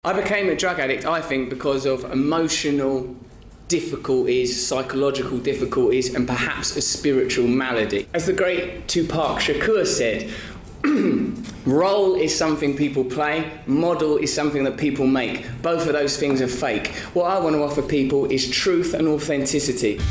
I became a drug addict, I think, because of emotional difficulties, psychological difficulties, and perhaps a spiritual malady. As the great Tupac Shakur said, role is something people play, model is something that people make. Both of those things are fake. What I want to offer people is truth and authenticity.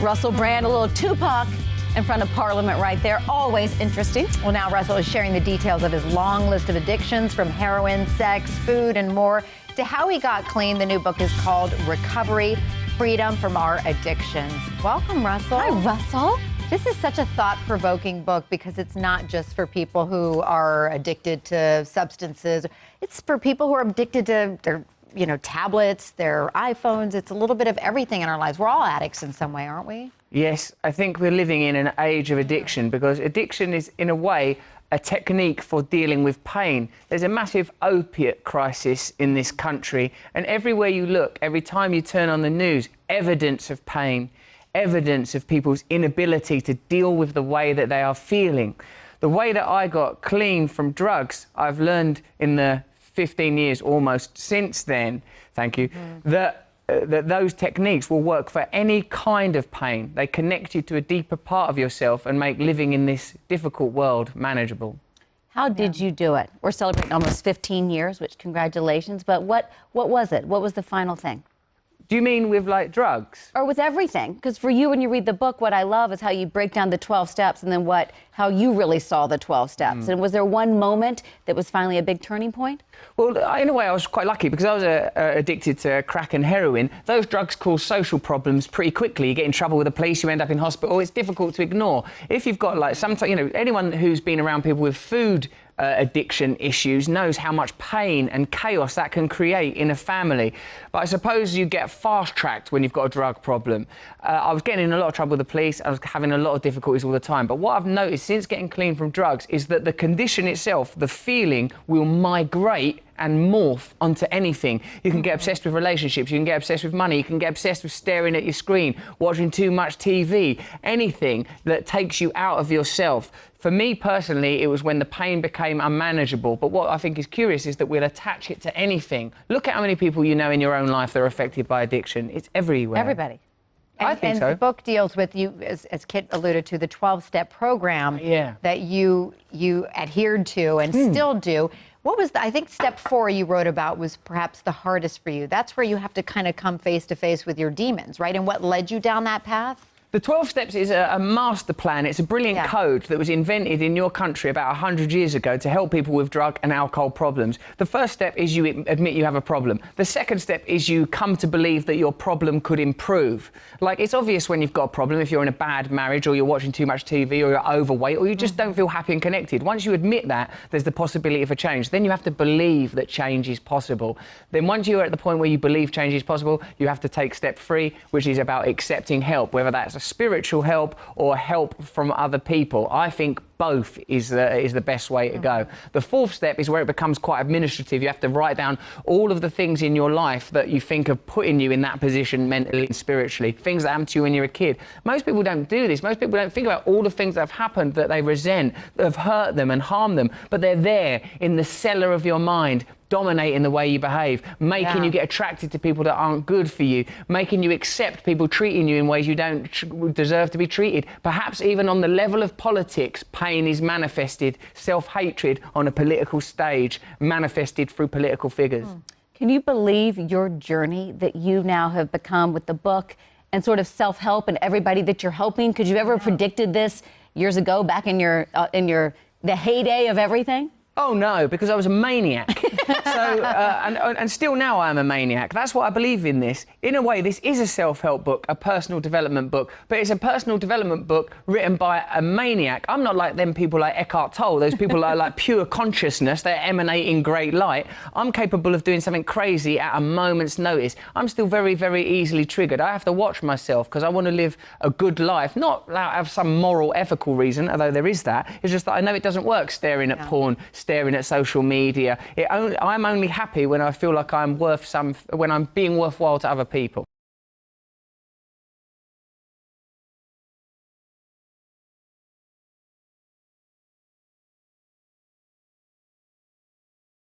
Russell Brand, a little Tupac in front of Parliament right there. Always interesting. Well, now Russell is sharing the details of his long list of addictions, from heroin, sex, food, and more, to how he got clean. The new book is called Recovery: Freedom from Our Addictions. Welcome, Russell. Hi, Russell. This is such a thought-provoking book because it's not just for people who are addicted to substances. It's for people who are addicted to their, tablets, their iPhones. It's a little bit of everything in our lives. We're all addicts in some way, aren't we? Yes, I think we're living in an age of addiction, because addiction is, in a way, a technique for dealing with pain. There's a massive opiate crisis in this country, and everywhere you look, every time you turn on the news, evidence of pain, evidence of people's inability to deal with the way that they are feeling. The way that I got clean from drugs, I've learned in the 15 years almost since then, thank you, that those techniques will work for any kind of pain. They connect you to a deeper part of yourself and make living in this difficult world manageable. How did you do it? We're celebrating almost 15 years, which congratulations, but what was it? What was the final thing? Do you mean with, like, drugs? Or with everything? Because for you, when you read the book, what I love is how you break down the 12 steps and then how you really saw the 12 steps. And was there one moment that was finally a big turning point? Well, in a way, I was quite lucky, because I was addicted to crack and heroin. Those drugs cause social problems pretty quickly. You get in trouble with the police, you end up in hospital. It's difficult to ignore. If you've got, like, anyone who's been around people with food addiction issues knows how much pain and chaos that can create in a family. But I suppose you get fast-tracked when you've got a drug problem. I was getting in a lot of trouble with the police. I was having a lot of difficulties all the time. But what I've noticed since getting clean from drugs is that the condition itself, the feeling, will migrate and morph onto anything. You can get obsessed with relationships, you can get obsessed with money, you can get obsessed with staring at your screen, watching too much TV, anything that takes you out of yourself. For me personally, it was when the pain became unmanageable. But what I think is curious is that we'll attach it to anything. Look at how many people you know in your own life that are affected by addiction. It's everywhere. Everybody. I think so. And the book deals with, as Kit alluded to, the 12-step program that you adhered to and still do. What was I think step 4 you wrote about was perhaps the hardest for you. That's where you have to kind of come face to face with your demons, right? And what led you down that path? The 12 steps is a master plan. It's a brilliant code that was invented in your country about 100 years ago to help people with drug and alcohol problems. The first step is you admit you have a problem. The second step is you come to believe that your problem could improve. Like, it's obvious when you've got a problem, if you're in a bad marriage, or you're watching too much TV, or you're overweight, or you just don't feel happy and connected. Once you admit that, there's the possibility of a change. Then you have to believe that change is possible. Then once you're at the point where you believe change is possible, you have to take step 3, which is about accepting help, whether that's a spiritual help or help from other people. I think both is the best way to go. The 4th step is where it becomes quite administrative. You have to write down all of the things in your life that you think are putting you in that position mentally and spiritually, things that happened to you when you were a kid. Most people don't do this. Most people don't think about all the things that have happened that they resent, that have hurt them and harmed them, but they're there in the cellar of your mind, dominating the way you behave, making you get attracted to people that aren't good for you, making you accept people treating you in ways you don't deserve to be treated. Perhaps even on the level of politics, pain is manifested, self-hatred on a political stage, manifested through political figures. Can you believe your journey that you now have become with the book and sort of self-help and everybody that you're helping? Could you ever predicted this years ago, back in the heyday of everything? Oh no, because I was a maniac. And still now I am a maniac. That's what I believe in this. In a way, this is a self-help book, a personal development book, but it's a personal development book written by a maniac. I'm not like them people like Eckhart Tolle, those people that are like pure consciousness, they're emanating great light. I'm capable of doing something crazy at a moment's notice. I'm still very, very easily triggered. I have to watch myself because I want to live a good life, not out of some moral, ethical reason, although there is that. It's just that I know it doesn't work staring at porn, staring at social media. I'm only happy when I feel like when I'm being worthwhile to other people.